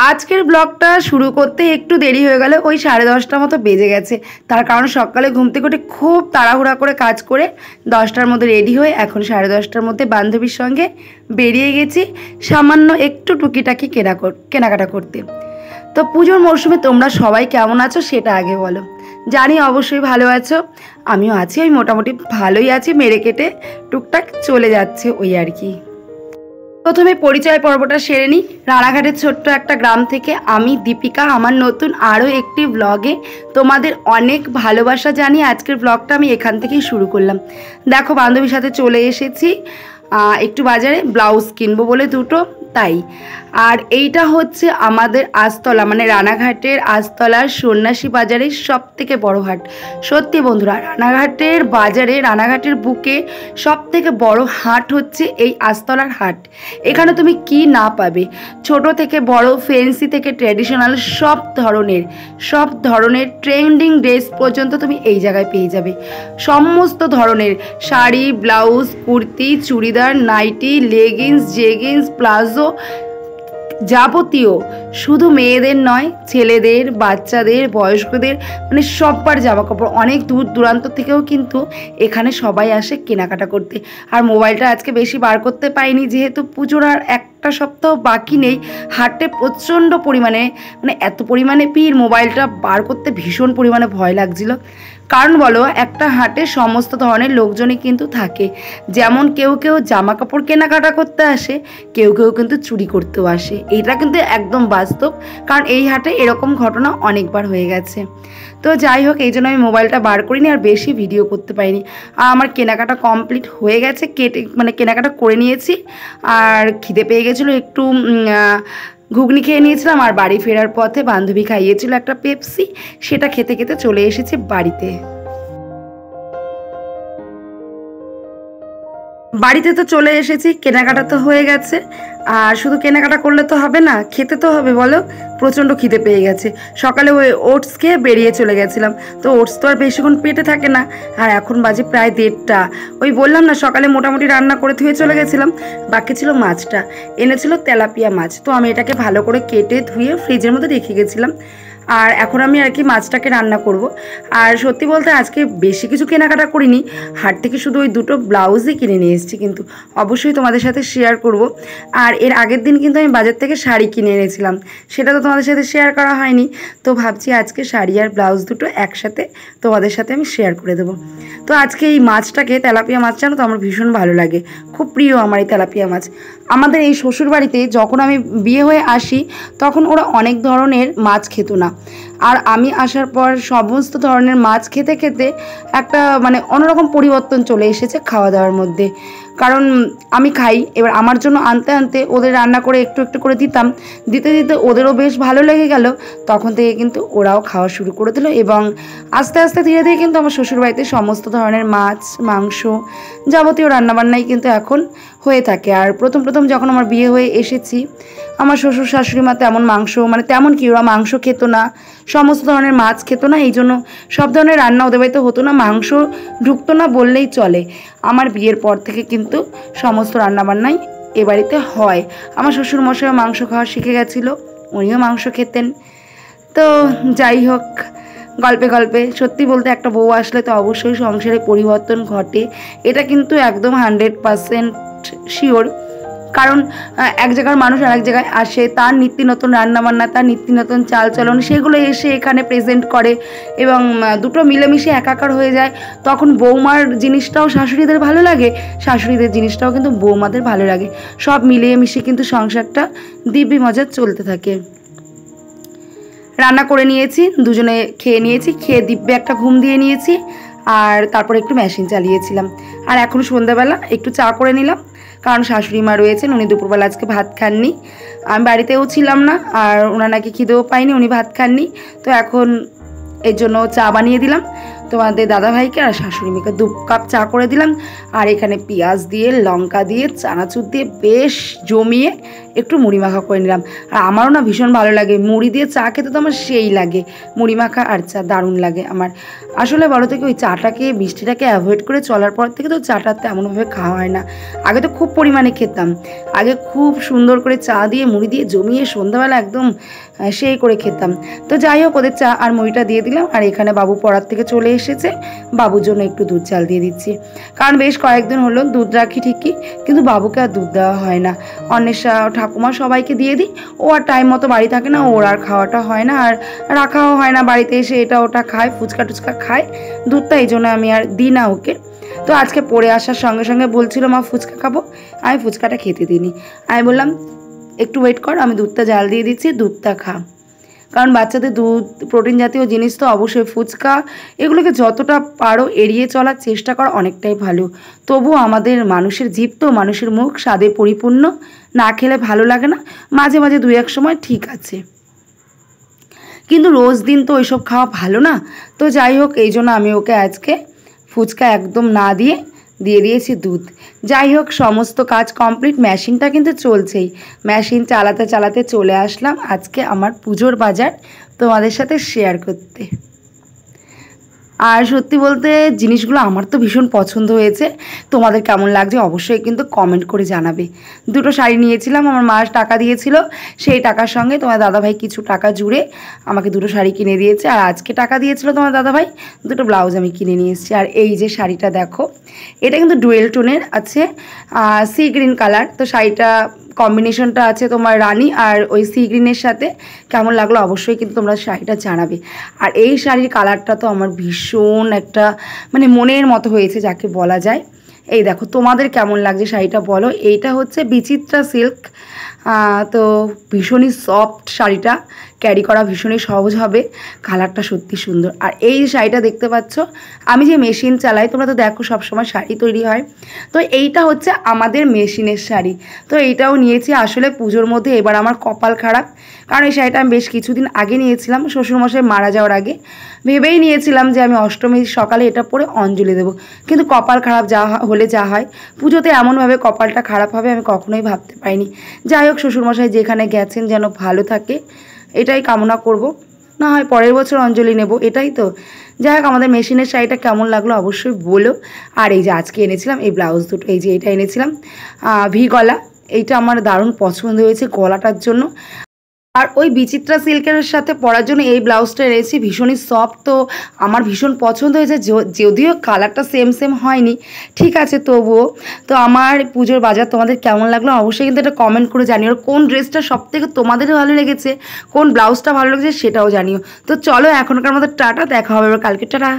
আজকের ব্লগটা শুরু করতে একটু দেরি হয়ে গেল, ওই 10:30টার মতো বেজে গেছে। তার কারণ সকালে ঘুম থেকে উঠে খুব তাড়াহুড়া করে কাজ করে 10টার মধ্যে রেডি হয়ে এখন 10:30টার মধ্যে বান্ধবীর সঙ্গে বেরিয়ে গেছি সামান্য একটু টুকিটাকি কেনাকাটা করতে। তো পুজোর মরশুমে তোমরা সবাই কেমন আছো সেটা আগে বলো। জানি অবশ্যই ভালো আছো, আমিও আছি, ওই মোটামুটি ভালোই আছি, মেরে কেটে টুকটাক চলে যাচ্ছে ওই আর কি। প্রথমে পরিচয় পর্বটা সেরে নিই। রানাঘাটের ছোট্ট একটা গ্রাম থেকে আমি দীপিকা আমার নতুন আরও একটি ব্লগে তোমাদের অনেক ভালোবাসা জানিয়ে আজকের ব্লগটা আমি এখান থেকেই শুরু করলাম। দেখো বান্ধবীর সাথে চলে এসেছি একটু বাজারে, ব্লাউজ কিনবো বলে দুটো, তাই। আর এইটা হচ্ছে আমাদের আস্তলা, মানে রানাঘাটের আস্তলার সন্ন্যাসী বাজারের সব থেকে বড় হাট। সত্যি বন্ধুরা, রানাঘাটের বাজারে, রানাঘাটের বুকে সব থেকে বড় হাট হচ্ছে এই আস্তলার হাট। এখানে তুমি কি না পাবে, ছোট থেকে বড়, ফ্যান্সি থেকে ট্র্যাডিশনাল, সব ধরনের ট্রেন্ডিং ড্রেস পর্যন্ত তুমি এই জায়গায় পেয়ে যাবে। সমস্ত ধরনের sari, blouse, kurti, churidar, nightie, leggings, jeggings, palazzo, যাবতীয়, শুধু মেয়েদের নয়, ছেলেদের, বাচ্চাদের, বয়স্কদের, মানে সব্বার জামা কাপড়। অনেক দূর দূরান্ত থেকেও কিন্তু এখানে সবাই আসে কেনাকাটা করতে। আর মোবাইলটা আজকে বেশি বার করতে পাইনি, যেহেতু পুজোর আর একটা সপ্তাহ বাকি নেই। হাটে প্রচণ্ড পরিমাণে, মানে এত পরিমাণে ভিড়, মোবাইলটা বার করতে ভীষণ পরিমাণে ভয় লাগছিল। কারণ বলো, একটা হাটে সমস্ত ধরনের লোকজনই কিন্তু থাকে। যেমন কেউ কেউ জামা কাপড় কেনাকাটা করতে আসে, কেউ কেউ কিন্তু চুরি করতেও আসে। এটা কিন্তু একদম বাস্তব, কারণ এই হাটে এরকম ঘটনা অনেকবার হয়ে গেছে। তো যাই হোক, এই জন্য আমি মোবাইলটা বার করিনি আর বেশি ভিডিও করতে পারিনি। আর আমার কেনাকাটা কমপ্লিট হয়ে গেছে, কেনাকাটা করে নিয়েছি। আর খিদে পেয়ে গেছিলো, একটু ঘুগনি খেয়ে নিয়েছিলাম। আর বাড়ি ফেরার পথে বান্ধবী খাইয়েছিল একটা পেপসি, সেটা খেতে খেতে চলে এসেছি বাড়িতে। বাড়িতে তো চলে এসেছি, কেনাকাটা তো হয়ে গেছে। আর শুধু কেনাকাটা করলে তো হবে না, খেতে তো হবে বলো। প্রচণ্ড খিদে পেয়ে গেছে। সকালে ওই ওটস খেয়ে বেরিয়ে চলে গেছিলাম, তো ওটস তো আর বেশিক্ষণ পেটে থাকে না। আর এখন বাজে প্রায় 1:30। ওই বললাম না, সকালে মোটামুটি রান্না করে ধুয়ে চলে গেছিলাম। বাকি ছিল মাছটা, এনেছিল তেলাপিয়া মাছ। তো আমি এটাকে ভালো করে কেটে ধুয়ে ফ্রিজের মধ্যে রেখে গেছিলাম। আর এখন আমি আর কি মাছটাকে রান্না করব। আর সত্যি বলতে আজকে বেশি কিছু কেনাকাটা করিনি, হাট থেকে শুধু ওই দুটো ব্লাউজই কিনে নিয়ে এসেছি, কিন্তু অবশ্যই তোমাদের সাথে শেয়ার করব। আর এর আগের দিন কিন্তু আমি বাজার থেকে শাড়ি কিনে এনেছিলাম, সেটা তো তোমাদের সাথে শেয়ার করা হয়নি। তো ভাবছি আজকে শাড়ি আর ব্লাউজ দুটো একসাথে তোমাদের সাথে আমি শেয়ার করে দেবো। তো আজকে এই মাছটাকে, তেলাপিয়া মাছ, জানো তো আমার ভীষণ ভালো লাগে, খুব প্রিয় আমার এই তেলাপিয়া মাছ। আমাদের এই শ্বশুরবাড়িতে যখন আমি বিয়ে হয়ে আসি, তখন ওরা অনেক ধরনের মাছ খেত না। আর আমি আসার পর সমস্ত ধরনের মাছ খেতে খেতে একটা মানে অন্যরকম পরিবর্তন চলে এসেছে খাওয়া দাওয়ার মধ্যে। কারণ আমি খাই, এবার আমার জন্য আনতে আনতে ওদের রান্না করে একটু একটু করে দিতাম, দিতে দিতে ওদেরও বেশ ভালো লেগে গেল। তখন থেকে কিন্তু ওরাও খাওয়া শুরু করে দিল, এবং আস্তে আস্তে ধীরে ধীরে কিন্তু আমার শ্বশুরবাড়িতে সমস্ত ধরনের মাছ, মাংস, যাবতীয় রান্নাবান্নাই কিন্তু এখন হয়ে থাকে। আর প্রথম যখন আমার বিয়ে হয়ে এসেছি, আমার শ্বশুর শাশুড়ি মা তেমন মাংস, মানে তেমন কি, ওরা মাংস খেত না, সমস্ত ধরনের মাছ খেত না। এই জন্য সব ধরনের রান্না ওদের বাড়িতে হতো না, মাংস ঢুকতো না বললেই চলে। আমার বিয়ের পর থেকে কিন্তু সমস্ত রান্নাবান্নাই এ বাড়িতে হয়। আমার শ্বশুর মশাইও মাংস খাওয়া শিখে গেছিলো, উনিও মাংস খেতেন। তো যাই হোক, গল্পে গল্পে সত্যি বলতে একটা বউ আসলে তো অবশ্যই সংসারে পরিবর্তন ঘটে, এটা কিন্তু একদম 100% শিওর। কারণ এক জায়গার মানুষ আরেক জায়গায় আসে, তার নিত্য নতুন রান্নাবান্না, তার নিত্য নতুন চালচলন, সেগুলো এসে এখানে প্রেজেন্ট করে, এবং দুটো মিলেমিশে একাকার হয়ে যায়। তখন বৌমার জিনিসটাও শাশুড়িদের ভালো লাগে, শাশুড়িদের জিনিসটাও কিন্তু বৌমাদের ভালো লাগে। সব মিলিয়ে মিশিয়ে কিন্তু সংসারটা দিব্যি মজা চলতে থাকে। রান্না করে নিয়েছি, দুজনে খেয়ে নিয়েছি, খেয়ে দিব্যে একটা ঘুম দিয়ে নিয়েছি। আর তারপর একটু মেশিন চালিয়েছিলাম। আর এখন সন্ধ্যাবেলা একটু চা করে নিলাম, কারণ শাশুড়ি মা রয়েছেন, উনি দুপুরবেলা আজকে ভাত খাননি। আমি বাড়িতেও ছিলাম না, আর ওনার নাকি খিদেও পাইনি, উনি ভাত খাননি। তো এখন এর জন্য চা বানিয়ে দিলাম তোমাদের দাদাভাইকে আর শাশুড়ি মেয়েকে 2 কাপ চা করে দিলাম। আর এখানে পেঁয়াজ দিয়ে, লঙ্কা দিয়ে, চানাচুর দিয়ে বেশ জমিয়ে একটু মুড়ি মাখা করে নিলাম। আর আমারও না ভীষণ ভালো লাগে মুড়ি দিয়ে চা খেতে, তো আমার সেই লাগে মুড়ি মাখা আর চা, দারুণ লাগে আমার। আসলে বলো তো কি, ওই চাটাকে মিষ্টিটাকে অ্যাভয়েড করে চলার পর থেকে তো চাটা তেমনভাবে খাওয়া হয় না। আগে তো খুব পরিমাণে খেতাম, আগে খুব সুন্দর করে চা দিয়ে মুড়ি দিয়ে জমিয়ে সন্ধ্যাবেলা একদম সেই করে খেতাম। তো যাই হোক, ওদের চা আর মুড়িটা দিয়ে দিলাম। আর এখানে বাবু পড়ার থেকে চলে এসেছে, বাবুর জন্য একটু দুধ চাল দিয়ে দিচ্ছি। কারণ বেশ কয়েকদিন হলো দুধ রাখি ঠিকই, কিন্তু বাবুকে আর দুধ দেওয়া হয় না। অন্বেষা, ঠাকুমা সবাইকে দিয়ে দিই, ও আর টাইম মতো বাড়ি থাকে না, ওর আর খাওয়াটা হয় না, আর রাখাও হয় না। বাড়িতে এসে এটা ওটা খায়, ফুচকা টুচকা খায়, দুধটা এই জন্য আমি আর দিই না ওকে। তো আজকে পড়ে আসার সঙ্গে সঙ্গে বলছিল মা ফুচকা খাবো, আমি ফুচকাটা খেতে দিইনি। আমি বললাম একটু ওয়েট কর, আমি দুধটা জাল দিয়ে দিচ্ছি, দুধটা খা। কারণ বাচ্চাদের দুধ, প্রোটিন জাতীয় জিনিস তো অবশ্যই, ফুচকা এগুলোকে যতটা পারো এড়িয়ে চলার চেষ্টা করা অনেকটাই ভালো। তবু আমাদের মানুষের জীব তো, মানুষের মুখ স্বাদে পরিপূর্ণ, না খেলে ভালো লাগে না। মাঝে মাঝে দুই এক সময় ঠিক আছে, কিন্তু রোজ দিন তো ওইসব খাওয়া ভালো না। তো যাই হোক, এই জন্য আমি ওকে আজকে ফুচকা একদম না দিয়ে দিয়েছি দুধ। যাই হোক, সমস্ত কাজ কমপ্লিট, মেশিনটা কিন্তু চলছেই। মেশিন চালাতে চালাতে চলে আসলাম আজকে আমার পুজোর বাজার তোমাদের সাথে শেয়ার করতে। আর সত্যি বলতে জিনিসগুলো আমার তো ভীষণ পছন্দ হয়েছে, তোমাদের কেমন লাগছে অবশ্যই কিন্তু কমেন্ট করে জানাবে। দুটো শাড়ি নিয়েছিলাম, আমার মা টাকা দিয়েছিল, সেই টাকার সঙ্গে তোমার দাদাভাই কিছু টাকা জুড়ে আমাকে দুটো শাড়ি কিনে দিয়েছে। আর আজকে টাকা দিয়েছিল তোমার দাদাভাই, দুটো ব্লাউজ আমি কিনে নিয়ে এসেছি। আর এই যে শাড়িটা দেখো, এটা কিন্তু ডুয়েল টোনের আছে, সি গ্রিন কালার। তো শাড়িটা কম্বিনেশনটা আছে তোমার রানী আর ওই সি গ্রিনের সাথে, কেমন লাগলো অবশ্যই কিন্তু তোমরা শাড়িটা জানাবে। আর এই শাড়ির কালারটা তো আমার ভীষণ একটা মানে মনের মতো হয়েছে যাকে বলা যায়। এই দেখো, তোমাদের কেমন লাগছে শাড়িটা বলো। এইটা হচ্ছে বিচিত্রা সিল্ক, তো ভীষণই সফট শাড়িটা, ক্যারি করা ভীষণই সহজ হবে, কালারটা সত্যি সুন্দর। আর এই শাড়িটা দেখতে পাচ্ছ, আমি যে মেশিন চালাই, তোমরা তো দেখো সবসময় শাড়ি তৈরি হয়, তো এইটা হচ্ছে আমাদের মেশিনের শাড়ি। তো এইটাও নিয়েছি আসলে পুজোর মধ্যে। এবার আমার কপাল খারাপ, কারণ এই শাড়িটা আমি বেশ কিছুদিন আগে নিয়েছিলাম, শ্বশুরমশাই মারা যাওয়ার আগে। ভেবেই নিয়েছিলাম যে আমি অষ্টমীর সকালে এটা পরে অঞ্জলি দেবো, কিন্তু কপাল খারাপ যা হলে যা হয়, পুজোতে এমনভাবে কপালটা খারাপ হবে আমি কখনোই ভাবতে পারিনি। যাই হোক, শ্বশুরমশাই যেখানে গেছেন যেন ভালো থাকে, এটাই কামনা করব। না হয় পরের বছর অঞ্জলি নেব, এটাই তো। যাই হোক, আমাদের মেশিনের শাড়িটা কেমন লাগলো অবশ্যই বলো। আর এই যে আজকে এনেছিলাম এই ব্লাউজ দুটো, এই যে এটা এনেছিলাম ভি গলা, এইটা আমার দারুণ পছন্দ হয়েছে গলাটার জন্য। আর ওই বিচিত্রা সিল্কের সাথে পরার জন্য এই ব্লাউজটা এনেছি, ভীষণই সফট, তো আমার ভীষণ পছন্দ হয়েছে। যদিও কালারটা সেম সেম হয়নি, ঠিক আছে তবুও। তো আমার পুজোর বাজার তোমাদের কেমন লাগলো অবশ্যই কিন্তু এটা কমেন্ট করে জানিও। আর কোন ড্রেসটা সবথেকে তোমাদের ভালো লেগেছে, কোন ব্লাউজটা ভালো লেগেছে সেটাও জানিও। তো চলো এখনকার মতো টাটা, দেখা হবে কালকে, টাটা।